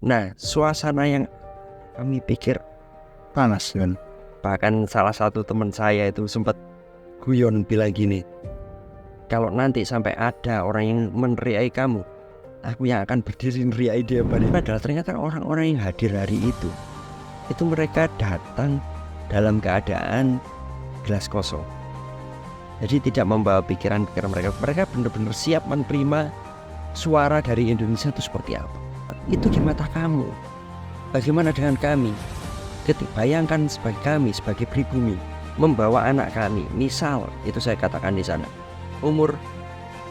Nah, suasana yang kami pikir panas kan. bahkan salah satu teman saya itu sempat guyon bilang gini, kalau nanti sampai ada orang yang meneriaki kamu, aku yang akan berdiri neriaki dia. Padahal ternyata orang-orang yang hadir hari itu mereka datang dalam keadaan gelas kosong. Jadi tidak membawa pikiran-pikiran mereka. Mereka benar-benar siap menerima suara dari Indonesia itu seperti apa. Itu di mata kamu. Bagaimana dengan kami? Bayangkan sebagai kami, sebagai pribumi, membawa anak kami, misal itu saya katakan di sana, umur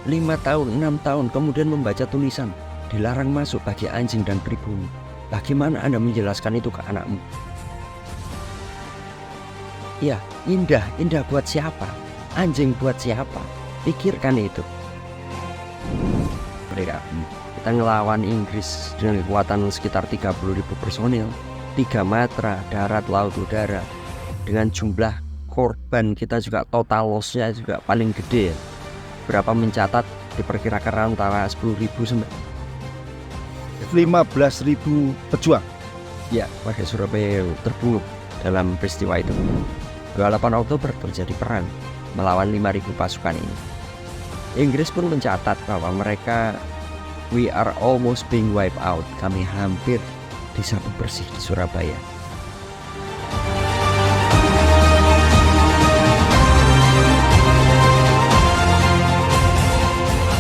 5 tahun, 6 tahun, kemudian membaca tulisan dilarang masuk bagi anjing dan pribumi. Bagaimana Anda menjelaskan itu ke anakmu? Ya, indah buat siapa? Anjing buat siapa? Pikirkan itu. Mereka kita ngelawan Inggris dengan kekuatan sekitar 30.000 personil, 3 matra, darat, laut, udara. Dengan jumlah korban kita juga total loss-nya juga paling gede. Berapa mencatat diperkirakan antara 10.000 sampai 15.000 pejuang. Ya, warga Surabaya terbunuh dalam peristiwa itu. 28 Oktober terjadi perang melawan 5.000 pasukan ini. Inggris pun mencatat bahwa mereka we are almost being wiped out. Kami hampir disapu bersih di Surabaya.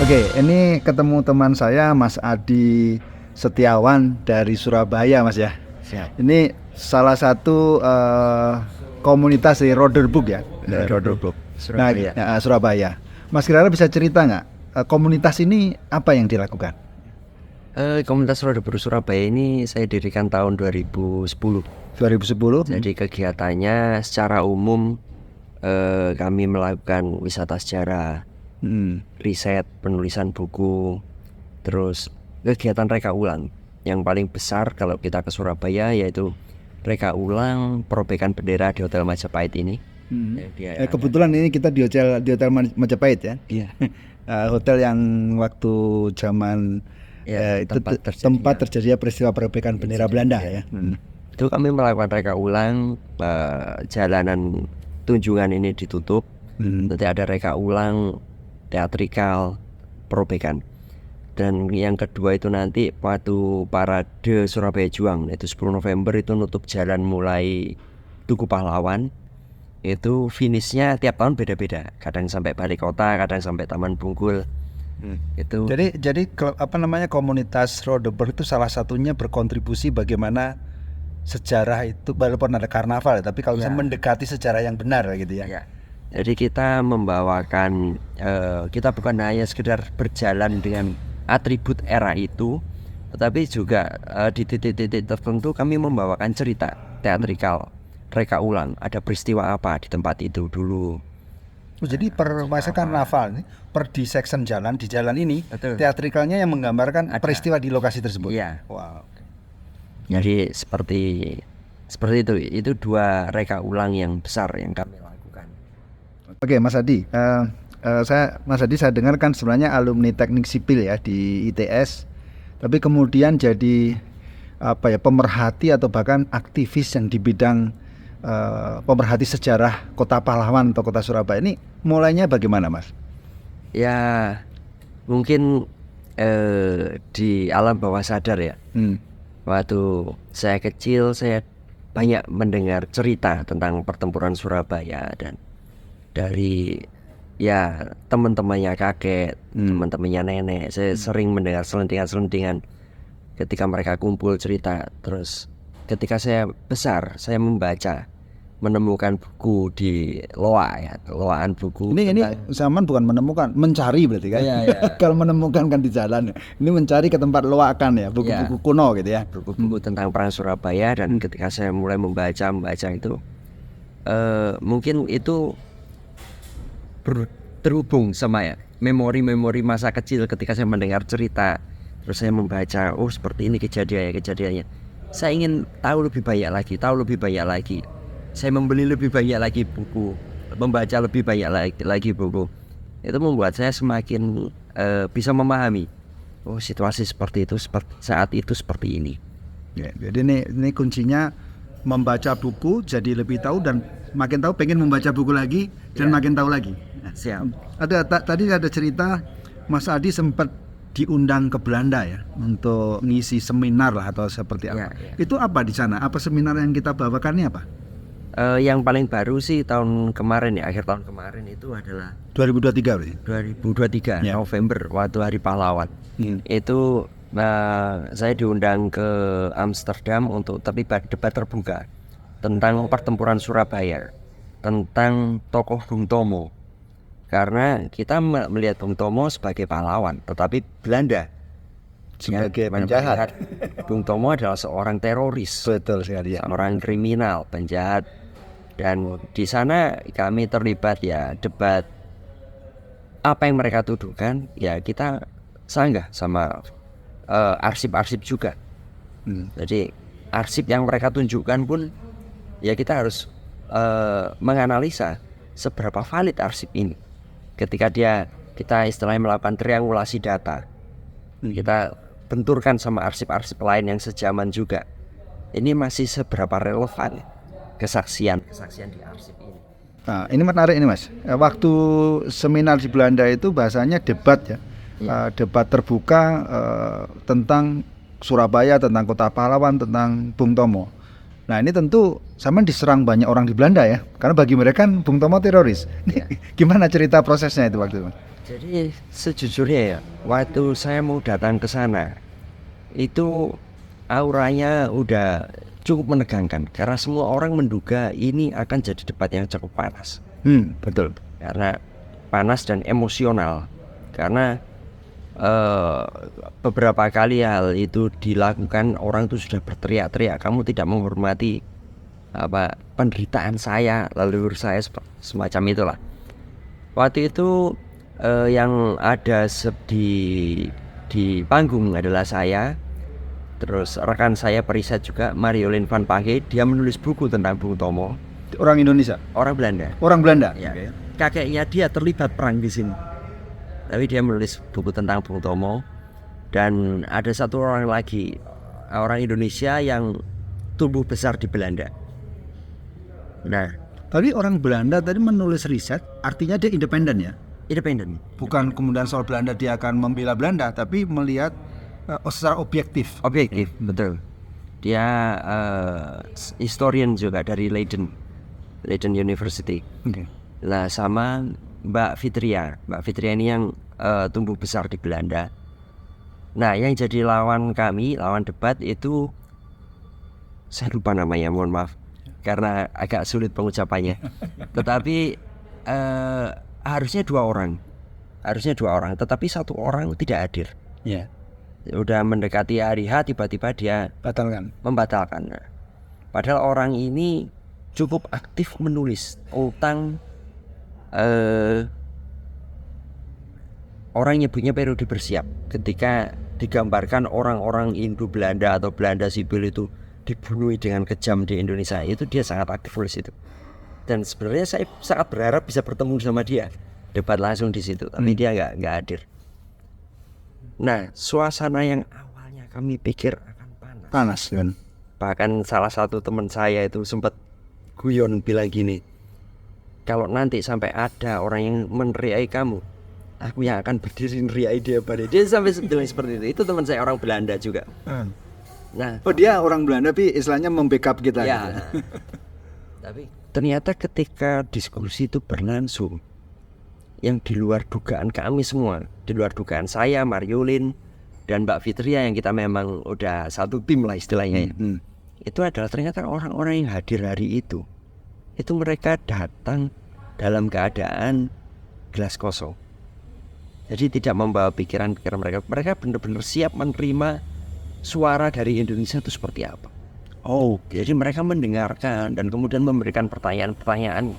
Oke, ini ketemu teman saya Mas Adi Setiawan dari Surabaya, Mas ya. Siap. Ini salah satu komunitas di Roderbook ya. Roderbook, Surabaya. Nah, Surabaya. Mas kira-kira bisa cerita nggak komunitas ini apa yang dilakukan? Komunitas Roderbook Surabaya ini saya dirikan tahun 2010. 2010. Jadi kegiatannya secara umum kami melakukan wisata sejarah, riset, penulisan buku, terus kegiatan reka ulang. Yang paling besar kalau kita ke Surabaya yaitu reka ulang perobekan bendera di Hotel Majapahit ini. Kebetulan ini kita di hotel Majapahit ya. Iya. Hotel yang waktu zaman tempat terjadinya peristiwa perobekan bendera Belanda ya. Itu kami melakukan reka ulang, jalanan Tunjungan ini ditutup. Nanti ada reka ulang teatrikal perobekan. Dan yang kedua itu nanti waktu parade Surabaya Juang, itu 10 November itu nutup jalan mulai Tugu Pahlawan. Itu finishnya tiap tahun beda-beda. Kadang sampai Balai Kota, kadang sampai Taman Bungkul. Itu. Jadi komunitas Roderbook itu salah satunya berkontribusi bagaimana sejarah itu, walaupun ada karnaval tapi kalau bisa mendekati sejarah yang benar gitu ya. Jadi kita membawakan, kita bukan hanya sekedar berjalan dengan atribut era itu, tetapi juga di titik-titik tertentu kami membawakan cerita teatrikal, reka ulang, ada peristiwa apa di tempat itu dulu. Jadi masa karnaval ini per di section jalan, di jalan ini, betul, teatrikalnya yang menggambarkan peristiwa di lokasi tersebut. Iya. Wow. Jadi seperti itu 2 reka ulang yang besar yang kami lakukan. Oke, Mas Adi, saya dengar kan sebenarnya alumni teknik sipil ya di ITS, tapi kemudian jadi pemerhati atau bahkan aktivis yang di bidang pemerhati sejarah Kota Pahlawan atau Kota Surabaya. Ini mulainya bagaimana, Mas? Ya mungkin di alam bawah sadar ya. Waktu saya kecil saya banyak mendengar cerita tentang pertempuran Surabaya, dan dari teman-temannya kakek, teman-temannya nenek, saya sering mendengar selentingan-selentingan ketika mereka kumpul cerita. Terus ketika saya besar, saya menemukan buku di loaan buku. Ini zaman bukan menemukan, mencari berarti kan? Iya. Kalau menemukan kan di jalan. Ini mencari ke tempat loakan ya, buku-buku kuno gitu ya. Buku-buku tentang perang Surabaya, dan ketika saya mulai membaca itu, mungkin itu terhubung sama memori-memori masa kecil ketika saya mendengar cerita. Terus saya membaca, seperti ini kejadiannya. Saya ingin tahu lebih banyak lagi. Saya membeli lebih banyak lagi buku, membaca lebih banyak lagi buku. Itu membuat saya semakin bisa memahami, situasi seperti itu, saat itu seperti ini. Ya, jadi ini kuncinya membaca buku jadi lebih tahu dan makin tahu pengen membaca buku lagi dan makin tahu lagi. Siap. Tadi ada cerita Mas Adi sempat diundang ke Belanda ya untuk ngisi seminar lah atau seperti apa. Ya. Itu apa di sana? Apa seminar yang kita bawakannya apa? Yang paling baru sih tahun kemarin ya, akhir tahun kemarin itu adalah 2023 berarti. 2023 Ya. November waktu Hari Pahlawan. Itu saya diundang ke Amsterdam untuk terlibat debat terbuka tentang pertempuran Surabaya, tentang tokoh Bung Tomo. Karena kita melihat Bung Tomo sebagai pahlawan, tetapi Belanda Sebagai ya, penjahat. melihat Bung Tomo adalah seorang teroris, Betul sekali ya. seorang kriminal, penjahat. Dan di sana kami terlibat ya debat apa yang mereka tuduhkan, ya kita sanggah sama arsip-arsip juga. Jadi arsip yang mereka tunjukkan pun ya kita harus menganalisa seberapa valid arsip ini. Ketika kita istilahnya melakukan triangulasi data, kita benturkan sama arsip-arsip lain yang sejaman juga. Ini masih seberapa relevan kesaksian di arsip ini. Nah, ini menarik ini Mas. Waktu seminar di Belanda itu bahasanya debat ya. Debat terbuka tentang Surabaya, tentang Kota Pahlawan, tentang Bung Tomo. Nah, ini tentu sama diserang banyak orang di Belanda ya. Karena bagi mereka kan Bung Tomo teroris. Gimana cerita prosesnya itu waktu itu? Jadi sejujurnya ya, waktu saya mau datang ke sana, itu auranya udah cukup menegangkan. Karena semua orang menduga ini akan jadi debat yang cukup panas. Betul. Karena panas dan emosional. Karena beberapa kali hal itu dilakukan, orang itu sudah berteriak-teriak, kamu tidak menghormati penderitaan saya, leluhur saya, semacam itulah. Waktu itu yang ada di panggung adalah saya, terus rekan saya periset juga Mariolin van Page, dia menulis buku tentang Bung Tomo. Orang Indonesia? Orang Belanda. Orang Belanda? Ya. Kakeknya dia terlibat perang di sini. Tapi dia menulis buku tentang Bung Tomo. Dan ada satu orang lagi, orang Indonesia yang tumbuh besar di Belanda. Nah, Tapi orang Belanda tadi menulis riset, artinya dia independen ya? independen. Bukan kemudian soal Belanda dia akan membela Belanda, tapi melihat secara objektif. Objektif, betul. Dia historian juga dari Leiden University. Lah sama Mbak Fitria ini yang tumbuh besar di Belanda. Nah, yang jadi lawan debat itu saya lupa namanya, mohon maaf karena agak sulit pengucapannya. Tetapi harusnya dua orang, tetapi satu orang tidak hadir. Ya. Udah mendekati hari H, tiba-tiba dia membatalkan. Padahal orang ini cukup aktif menulis tentang orang nyebutnya periode bersiap, ketika digambarkan orang-orang Indo-Belanda atau Belanda sipil itu dibunuh dengan kejam di Indonesia. Itu dia sangat aktif nulis itu. Dan sebenarnya saya sangat berharap bisa bertemu sama dia, debat langsung di situ, tapi dia nggak hadir. Nah, suasana yang awalnya kami pikir akan panas kan? Bahkan salah satu teman saya itu sempat guyon bilang gini, kalau nanti sampai ada orang yang meneriaki kamu, aku yang akan berdiri neriaki dia pada dia, sampai bilang seperti itu. Itu teman saya orang Belanda juga. Nah, dia orang Belanda tapi istilahnya membackup kita. Ya. Gitu. Tapi ternyata ketika diskusi itu berlangsung, yang di luar dugaan kami semua, di luar dugaan saya, Mariolin, dan Mbak Fitria yang kita memang udah satu tim lah istilahnya. Itu adalah ternyata orang-orang yang hadir hari itu mereka datang dalam keadaan gelas kosong. Jadi tidak membawa pikiran-pikiran mereka. Mereka benar-benar siap menerima suara dari Indonesia itu seperti apa. Jadi mereka mendengarkan dan kemudian memberikan pertanyaan-pertanyaan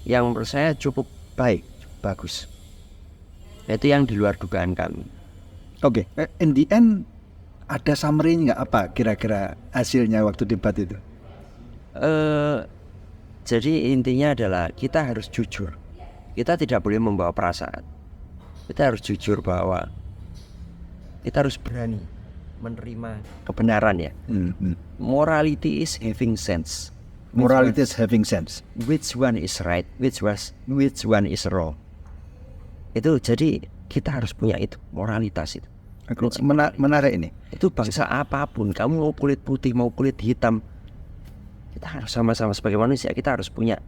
yang menurut saya cukup bagus. Itu yang di luar dugaan kami. In the end ada summary nggak apa kira-kira hasilnya waktu debat itu? Jadi intinya adalah kita harus jujur. Kita tidak boleh membawa perasaan. Kita harus jujur bahwa kita harus berani menerima kebenaran ya. Morality is having sense. Morality is having sense. Which one is right, which one is wrong. Itu jadi kita harus punya itu, moralitas itu. Menarik ini. Itu bangsa apapun, kamu mau kulit putih, mau kulit hitam, kita harus sama-sama sebagai manusia, kita harus punya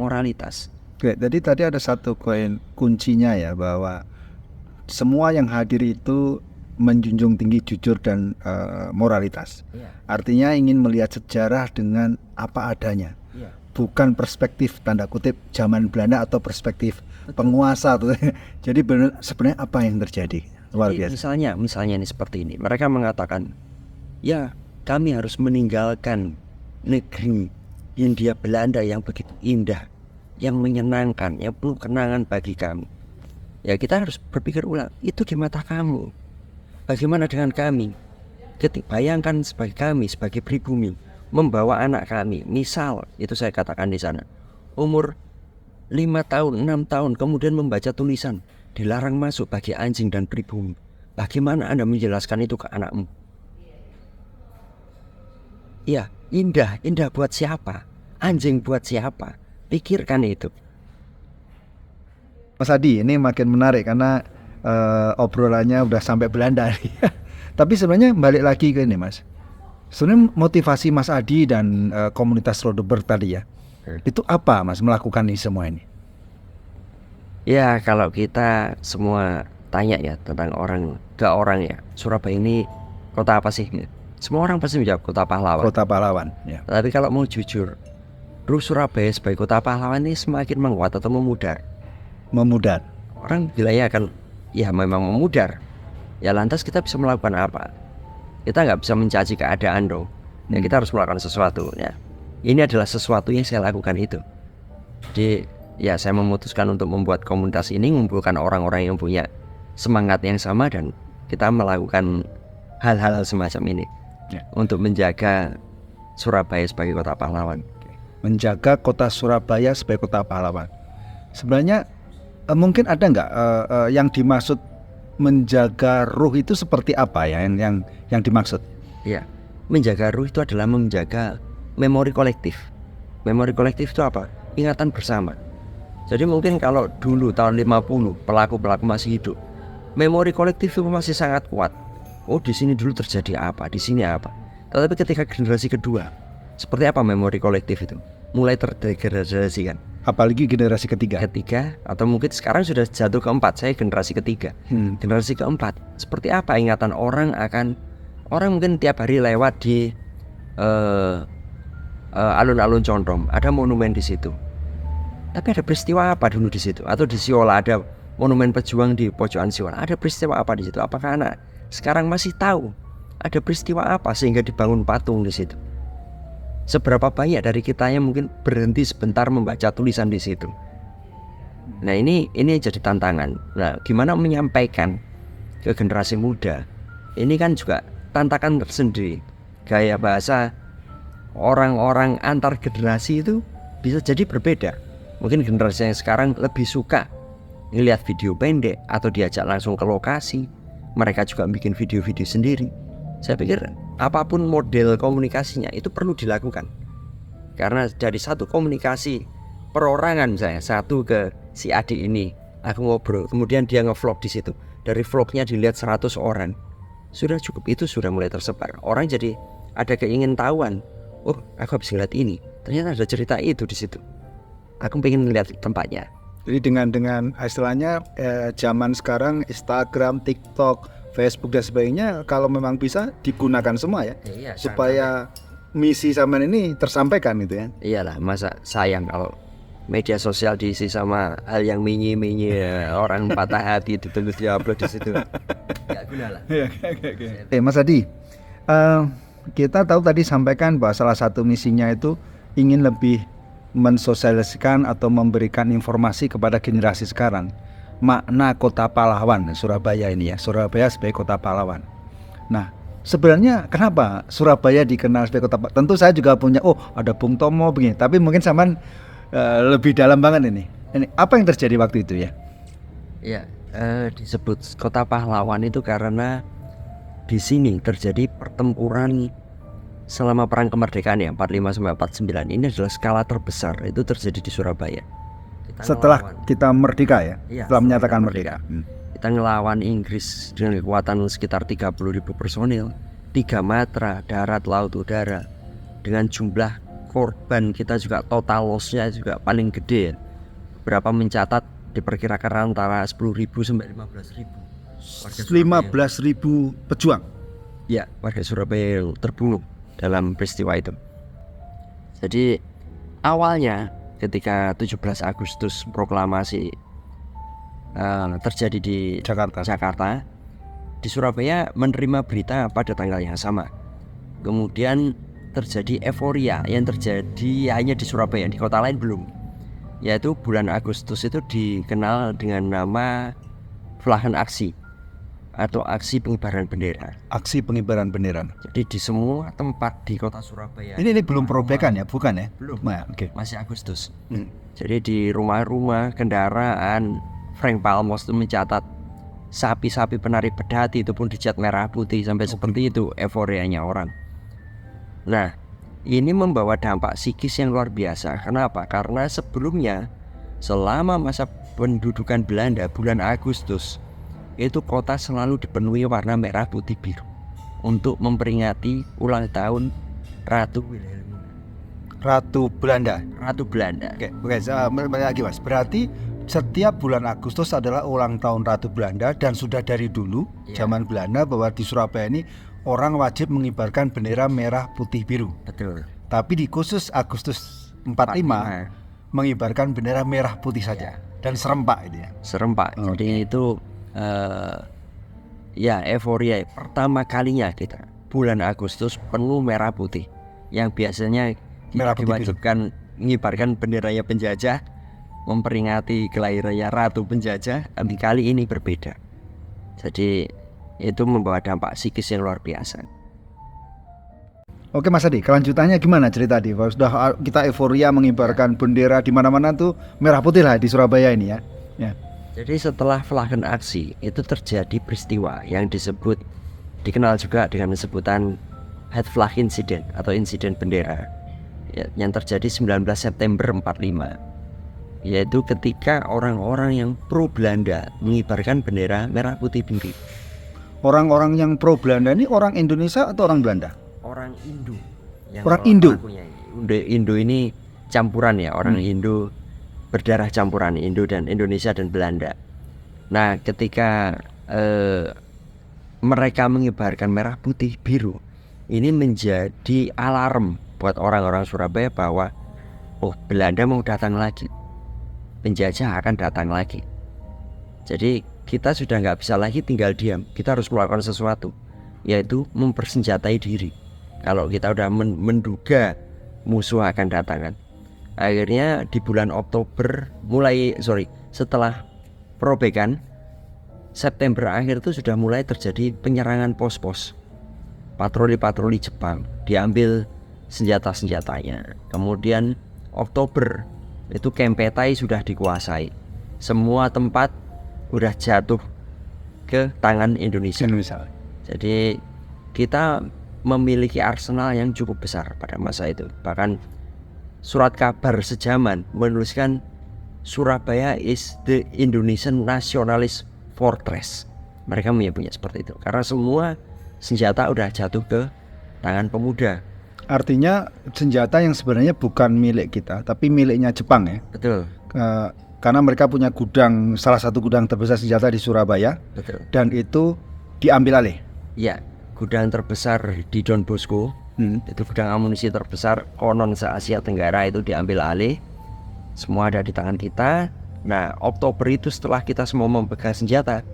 moralitas. Oke, jadi tadi ada satu poin kuncinya ya, bahwa semua yang hadir itu menjunjung tinggi jujur dan moralitas. Artinya ingin melihat sejarah dengan apa adanya, bukan perspektif tanda kutip zaman Belanda atau perspektif penguasa. Jadi sebenarnya apa yang terjadi? Luar biasa. Misalnya ini seperti ini. Mereka mengatakan, ya kami harus meninggalkan negeri Hindia Belanda yang begitu indah, yang menyenangkan, yang penuh kenangan bagi kami. Ya kita harus berpikir ulang, itu di mata kamu. Bagaimana dengan kami? Bayangkan sebagai kami, sebagai pribumi, membawa anak kami, misal itu saya katakan di sana, umur 5 tahun, 6 tahun, kemudian membaca tulisan dilarang masuk bagi anjing dan pribumi. Bagaimana Anda menjelaskan itu ke anakmu? Ya, indah buat siapa? Anjing buat siapa? Pikirkan itu. Mas Adi, ini makin menarik karena obrolannya udah sampai Belanda nih. Tapi sebenarnya balik lagi ke ini Mas. Sebenarnya motivasi Mas Adi dan komunitas Rodeberg tadi ya, itu apa Mas melakukan ini semua ini? Ya kalau kita semua tanya ya tentang orang ke orang ya, Surabaya ini kota apa sih? Semua orang pasti menjawab kota pahlawan. Kota pahlawan ya. Tapi kalau mau jujur, Surabaya sebagai kota pahlawan ini semakin menguat atau memudar? Memudar. Orang bilangnya akan ya memang memudar. Ya lantas kita bisa melakukan apa? Kita nggak bisa mencaci keadaan dong. Ya kita harus melakukan sesuatu ya. Ini adalah sesuatu yang saya lakukan itu. Jadi ya saya memutuskan untuk membuat komunitas ini, mengumpulkan orang-orang yang punya semangat yang sama, dan kita melakukan hal-hal semacam ini untuk menjaga Surabaya sebagai kota pahlawan. Menjaga kota Surabaya sebagai kota pahlawan. Sebenarnya mungkin ada nggak yang dimaksud menjaga ruh itu seperti apa ya yang dimaksud? Ya, menjaga ruh itu adalah menjaga memori kolektif. Memori kolektif itu apa? Ingatan bersama. Jadi mungkin kalau dulu tahun 50 pelaku-pelaku masih hidup, memori kolektif itu masih sangat kuat. Oh di sini dulu terjadi apa, di sini apa. Tetapi ketika generasi kedua, seperti apa memori kolektif itu? Mulai terdegradasi kan. Apalagi generasi ketiga atau mungkin sekarang sudah jatuh keempat. Saya generasi ketiga. Generasi keempat, seperti apa ingatan orang mungkin tiap hari lewat di alun-alun Condrom, ada monumen di situ. Tapi ada peristiwa apa dulu di situ? Atau di Siola ada monumen pejuang di pojokan Siola, ada peristiwa apa di situ? Apakah anak sekarang masih tahu ada peristiwa apa sehingga dibangun patung di situ? Seberapa banyak dari kita yang mungkin berhenti sebentar membaca tulisan di situ? Nah ini jadi tantangan. Nah gimana menyampaikan ke generasi muda? Ini kan juga tantangan tersendiri. Gaya bahasa orang-orang antar generasi itu bisa jadi berbeda. Mungkin generasi yang sekarang lebih suka ngelihat video pendek atau diajak langsung ke lokasi. Mereka juga bikin video-video sendiri. Saya pikir apapun model komunikasinya itu perlu dilakukan. Karena dari satu komunikasi perorangan misalnya, satu ke si adik ini, aku ngobrol, kemudian dia ngevlog di situ. Dari vlognya dilihat 100 orang. Sudah cukup, itu sudah mulai tersebar. Orang jadi ada keingintahuan. Oh, aku habis ngeliat ini. Ternyata ada cerita itu di situ. Aku pengen lihat tempatnya. Jadi dengan istilahnya zaman sekarang Instagram, TikTok, Facebook dan sebagainya, kalau memang bisa digunakan semua ya, supaya misi zaman ini tersampaikan gitu ya. Iyalah, masa sayang kalau media sosial diisi sama hal yang minyi-minyi orang patah hati itu terus diupload di situ. Gak guna lah. Mas Adi, kita tahu tadi sampaikan bahwa salah satu misinya itu ingin lebih mensosialisasikan atau memberikan informasi kepada generasi sekarang makna kota pahlawan Surabaya ini ya, Surabaya sebagai kota pahlawan. Nah, sebenarnya kenapa Surabaya dikenal sebagai kota pahlawan? Tentu saya juga punya, ada Bung Tomo begini, tapi mungkin zaman lebih dalam banget ini. Ini apa yang terjadi waktu itu ya? Ya, disebut kota pahlawan itu karena di sini terjadi pertempuran selama perang kemerdekaan ya 45 sampai 49. Ini adalah skala terbesar itu terjadi di Surabaya. Setelah kita merdeka ya, Iya, setelah menyatakan kita merdeka. Kita ngelawan Inggris dengan kekuatan sekitar 30.000 personil, 3 matra, darat, laut, udara. Dengan jumlah korban kita juga total loss-nya juga paling gede ya. Beberapa mencatat diperkirakan antara 10.000 sampai 15.000. 15.000 pejuang. Ya, warga Surabaya yang terbunuh dalam peristiwa itu. Jadi awalnya ketika 17 Agustus proklamasi terjadi di Jakarta, di Surabaya menerima berita pada tanggal yang sama. Kemudian terjadi euforia yang terjadi hanya di Surabaya, di kota lain belum. Yaitu bulan Agustus itu dikenal dengan nama Flagen Aksi atau aksi pengibaran bendera. Aksi pengibaran bendera. Jadi di semua tempat di kota Surabaya. Ini belum perobekan ya, bukan ya? Belum. Nah, oke. Masih Agustus. Jadi di rumah-rumah, kendaraan, Frank Palmos itu mencatat sapi-sapi penari pedati itu pun dicat merah putih sampai seperti itu euforianya orang. Nah, ini membawa dampak psikis yang luar biasa. Kenapa? Karena sebelumnya selama masa pendudukan Belanda bulan Agustus itu kota selalu dipenuhi warna merah putih biru untuk memperingati ulang tahun Ratu Wilhelmina. Ratu Belanda. Oke, saya lagi Mas. Berarti setiap bulan Agustus adalah ulang tahun Ratu Belanda dan sudah dari dulu zaman Belanda bahwa di Surabaya ini orang wajib mengibarkan bendera merah putih biru. Betul. Tapi di khusus Agustus 45 mengibarkan bendera merah putih saja dan serempak ini ya. Serempak. Jadi itu ya euforia pertama kalinya kita bulan Agustus penuh merah putih yang biasanya Merah putih diwajibkan mengibarkan benderanya penjajah memperingati kelahirannya Ratu Penjajah, tapi kali ini berbeda. Jadi itu membawa dampak psikis yang luar biasa. Oke Mas Adi, kelanjutannya gimana cerita tadi? Sudah kita euforia mengibarkan bendera di mana-mana tuh merah putih lah di Surabaya ini ya. Jadi setelah Flagen Aksi itu terjadi peristiwa yang dikenal juga dengan sebutan Het Vlag Incident atau insiden bendera yang terjadi 19 September 45, yaitu ketika orang-orang yang pro Belanda mengibarkan bendera merah putih biru. Orang-orang yang pro Belanda ini orang Indonesia atau orang Belanda? Orang Indo. Orang Indo. Indo ini campuran ya, orang Indo berdarah campuran Indo dan Indonesia dan Belanda. Nah, ketika mereka mengibarkan merah putih biru, ini menjadi alarm buat orang-orang Surabaya bahwa Belanda mau datang lagi, penjajah akan datang lagi. Jadi kita sudah nggak bisa lagi tinggal diam, kita harus melakukan sesuatu, yaitu mempersenjatai diri. Kalau kita udah menduga musuh akan datang kan. Akhirnya di bulan Oktober setelah perobekan September akhir itu sudah mulai terjadi penyerangan pos-pos, patroli-patroli Jepang, diambil senjata-senjatanya. Kemudian Oktober itu Kempetai sudah dikuasai, semua tempat udah jatuh ke tangan Indonesia. Jadi kita memiliki arsenal yang cukup besar pada masa itu. Bahkan surat kabar sejaman menuliskan Surabaya is the Indonesian nationalist fortress. Mereka punya seperti itu karena semua senjata udah jatuh ke tangan pemuda. Artinya senjata yang sebenarnya bukan milik kita tapi miliknya Jepang ya. Betul. Karena mereka punya gudang, salah satu gudang terbesar senjata di Surabaya. Betul. Dan itu diambil alih. Ya, gudang terbesar di Don Bosco. Itu gudang amunisi terbesar konon se-Asia Tenggara itu diambil alih. Semua ada di tangan kita. Nah, Oktober itu setelah kita semua memegang senjata,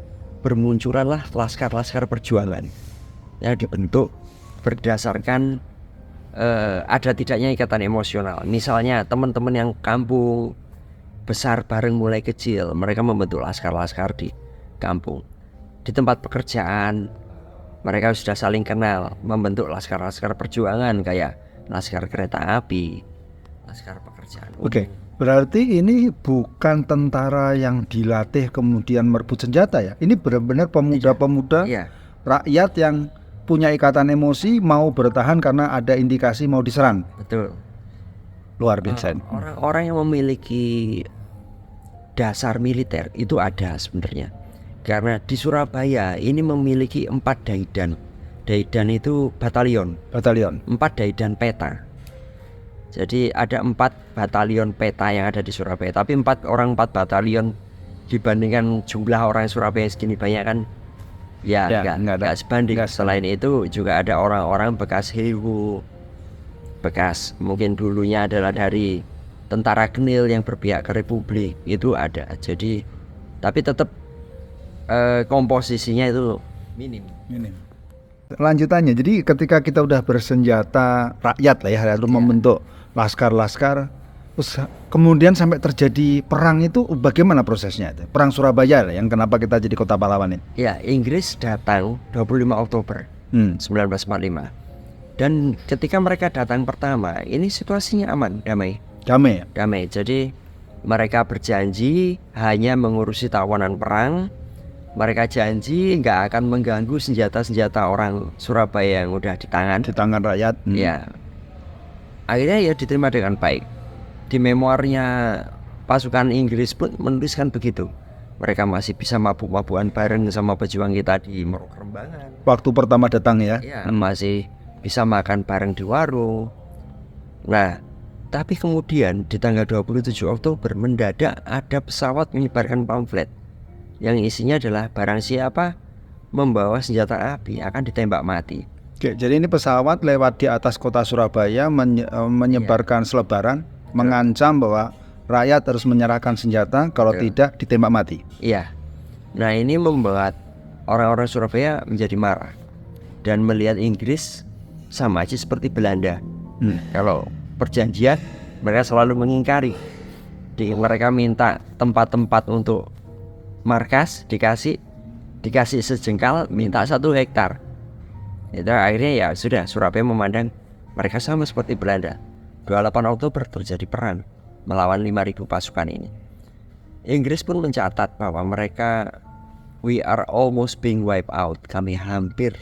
bermunculanlah laskar-laskar perjuangan yang dibentuk berdasarkan ada tidaknya ikatan emosional. Misalnya teman-teman yang kampung besar bareng mulai kecil, mereka membentuk laskar-laskar di kampung. Di tempat pekerjaan mereka sudah saling kenal, membentuk laskar-laskar perjuangan kayak laskar kereta api, laskar pekerjaan. Oke, berarti ini bukan tentara yang dilatih kemudian merebut senjata ya. Ini benar-benar pemuda-pemuda rakyat yang punya ikatan emosi mau bertahan karena ada indikasi mau diserang. Betul. Luar biasa. Orang-orang yang memiliki dasar militer itu ada sebenarnya. Karena di Surabaya ini memiliki 4 daidan. Daidan itu batalion. 4 daidan peta. Jadi ada 4 batalion peta yang ada di Surabaya. Tapi 4 batalion dibandingkan jumlah orang Surabaya segini banyak kan, ya nggak sebanding. Selain itu juga ada orang-orang bekas Hewu, bekas mungkin dulunya adalah dari tentara Genil yang berpihak ke Republik, itu ada. Jadi tapi tetap komposisinya itu minim. Lanjutannya, jadi ketika kita udah bersenjata rakyat lah ya, lalu membentuk laskar-laskar, terus kemudian sampai terjadi perang, itu bagaimana prosesnya itu? Perang Surabaya lah yang kenapa kita jadi kota pahlawan ini. Ya, Inggris datang 25 Oktober 1945. Dan ketika mereka datang pertama, ini situasinya aman, damai. Jadi mereka berjanji hanya mengurusi tawanan perang. Mereka janji nggak akan mengganggu senjata-senjata orang Surabaya yang udah di tangan rakyat. Ya, akhirnya ya diterima dengan baik. Di memoirnya pasukan Inggris pun menuliskan begitu. Mereka masih bisa mabuk-mabukan bareng sama pejuang kita di Merok Rembangan. Waktu pertama datang ya. Masih bisa makan bareng di warung. Nah, tapi kemudian di tanggal 27 Oktober mendadak ada pesawat menyebarkan pamflet yang isinya adalah barang siapa membawa senjata api akan ditembak mati. Oke, jadi ini pesawat lewat di atas kota Surabaya menyebarkan selebaran, mengancam bahwa rakyat harus menyerahkan senjata, kalau tidak ditembak mati. Iya. Nah, ini membuat orang-orang Surabaya menjadi marah dan melihat Inggris sama aja seperti Belanda. Kalau perjanjian mereka selalu mengingkari. Mereka minta tempat-tempat untuk markas dikasih sejengkal, minta 1 hektar. Itu akhirnya ya sudah, Surabaya memandang mereka sama seperti Belanda. 28 Oktober terjadi perang melawan 5.000 pasukan ini. Inggris pun mencatat bahwa mereka, we are almost being wiped out. Kami hampir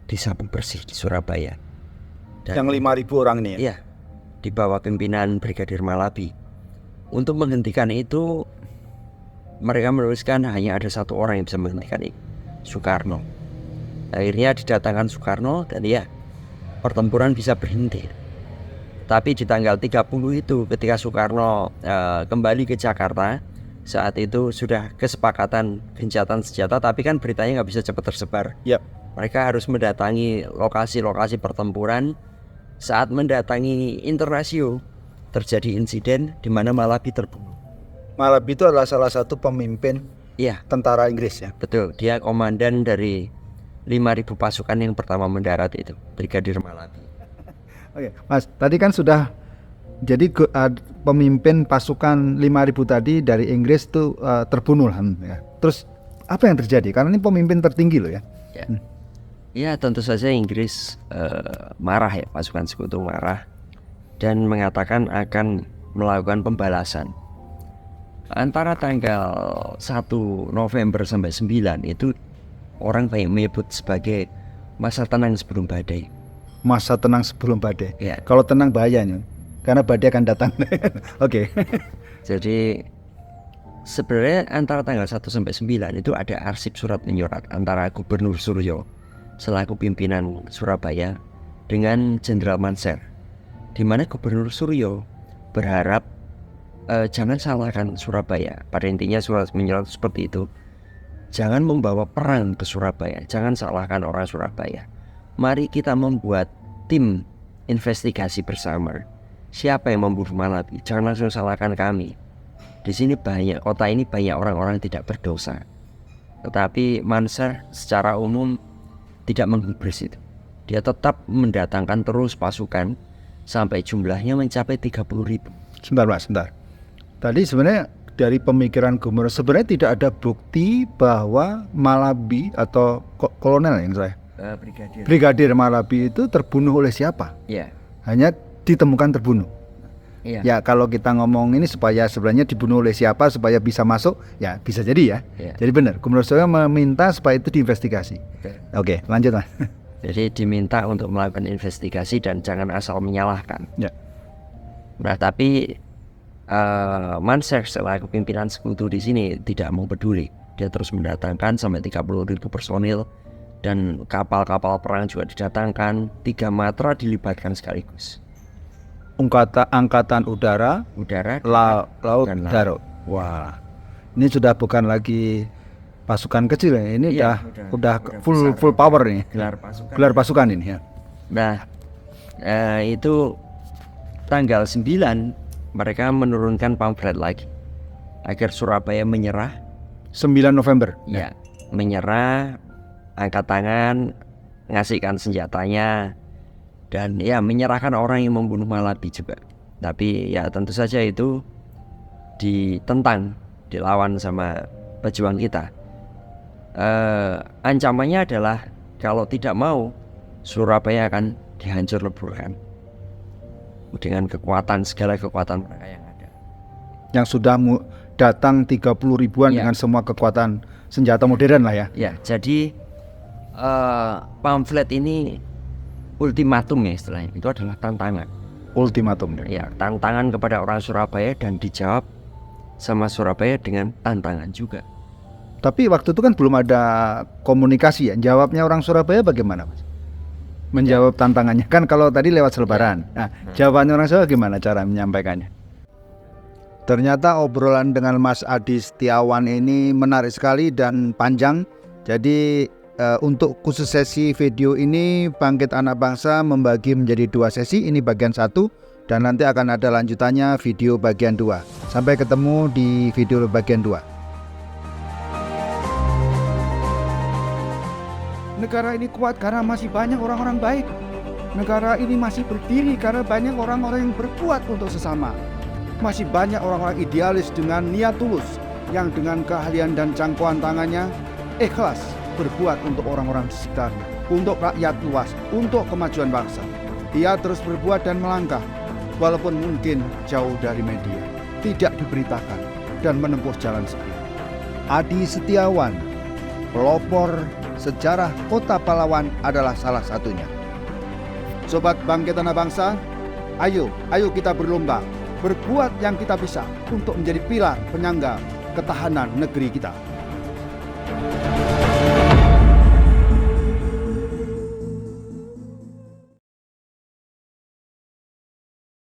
disapu bersih di Surabaya. Dan yang 5.000 orang ini ya? Iya, di bawah pimpinan Brigadir Malabi. Untuk menghentikan itu, mereka menuliskan hanya ada 1 orang yang bisa menghentikan itu, Soekarno. Akhirnya didatangkan Soekarno dan ya, pertempuran bisa berhenti. Tapi di tanggal 30 itu ketika Soekarno kembali ke Jakarta, saat itu sudah kesepakatan gencatan senjata, tapi kan beritanya nggak bisa cepat tersebar. Mereka harus mendatangi lokasi-lokasi pertempuran. Saat mendatangi Internasio, terjadi insiden di mana Malabi terbunuh. Malabi itu adalah salah satu pemimpin tentara Inggris ya? Betul, dia komandan dari 5.000 pasukan yang pertama mendarat itu, Brigadir Malabi. Oke, Mas, tadi kan sudah jadi pemimpin pasukan 5.000 tadi dari Inggris itu terbunuh ya. Terus apa yang terjadi? Karena ini pemimpin tertinggi loh ya. Ya, tentu saja Inggris marah ya, pasukan sekutu marah dan mengatakan akan melakukan pembalasan. Antara tanggal 1 November sampai 9 itu orang banyak menyebut sebagai masa tenang sebelum badai. Masa tenang sebelum badai. Ya. Kalau tenang bahayanya, karena badai akan datang. Oke. Jadi sebenarnya antara tanggal 1 sampai 9 itu ada arsip surat menyurat antara Gubernur Suryo selaku pimpinan Surabaya dengan Jenderal Manser, di mana Gubernur Suryo berharap jangan salahkan Surabaya. Pada intinya surat menyurat seperti itu. Jangan membawa perang ke Surabaya, jangan salahkan orang Surabaya. Mari kita membuat tim investigasi bersama. Siapa yang membunuh Malabi? Jangan langsung salahkan kami. Di sini kota ini banyak orang-orang tidak berdosa. Tetapi Manser secara umum tidak menggubris itu. Dia tetap mendatangkan terus pasukan sampai jumlahnya mencapai 30.000. Sebentar. Tadi sebenarnya dari pemikiran Gubernur sebenarnya tidak ada bukti bahwa Malabi atau kolonel yang saya Brigadir Malabi itu terbunuh oleh siapa? Hanya ditemukan terbunuh. Ya kalau kita ngomong ini supaya sebenarnya dibunuh oleh siapa supaya bisa masuk, ya bisa jadi ya. Jadi benar, Gubernur Suryo meminta supaya itu diinvestigasi. Oke, lanjut Mas. Jadi diminta untuk melakukan investigasi dan jangan asal menyalahkan. Ya. Nah, tapi Mansur selaku pimpinan sekutu di sini tidak mau peduli. Dia terus mendatangkan sampai 30.000 personil dan kapal-kapal perang juga didatangkan. 3 matra dilibatkan sekaligus. Angkatan udara, laut, dan laut. darat. Wah, ini sudah bukan lagi pasukan kecil ya. Ini Iya, udah besar. full power nih. Gelar pasukan ini ya. Nah, itu tanggal 9 mereka menurunkan pamflet lagi agar Surabaya menyerah. 9 November. Ya, menyerah, angkat tangan, ngasihkan senjatanya, dan ya menyerahkan orang yang membunuh Malabi juga. Tapi ya tentu saja itu ditentang, dilawan sama pejuang kita. Ancamannya adalah kalau tidak mau Surabaya akan dihancur leburkan dengan segala kekuatan mereka yang ada. Yang sudah datang 30 ribuan dengan semua kekuatan senjata modern lah ya. Ya, jadi pamflet ini ultimatum ya istilahnya. Itu adalah tantangan. Ultimatum. Ya, tantangan kepada orang Surabaya dan dijawab sama Surabaya dengan tantangan juga. Tapi waktu itu kan belum ada komunikasi ya. Jawabnya orang Surabaya bagaimana, Mas? Menjawab tantangannya kan kalau tadi lewat selebaran. Nah, jawabannya orang Surabaya gimana cara menyampaikannya? Ternyata obrolan dengan Mas Adi Setiawan ini menarik sekali dan panjang. Jadi untuk khusus sesi video ini Bangkit Anak Bangsa membagi menjadi 2 sesi. Ini bagian 1 dan nanti akan ada lanjutannya video bagian 2. Sampai ketemu di video bagian 2. Negara ini kuat karena masih banyak orang-orang baik. Negara ini masih berdiri karena banyak orang-orang yang berbuat untuk sesama. Masih banyak orang-orang idealis dengan niat tulus yang dengan keahlian dan jangkauan tangannya ikhlas berbuat untuk orang-orang di sekitarnya, untuk rakyat luas, untuk kemajuan bangsa. Ia terus berbuat dan melangkah walaupun mungkin jauh dari media, tidak diberitakan dan menempuh jalan sepi. Adi Setiawan, pelopor sejarah Kota Pahlawan adalah salah satunya. Sobat Bangkit Anak Bangsa, ayo kita berlomba, berbuat yang kita bisa untuk menjadi pilar penyangga ketahanan negeri kita.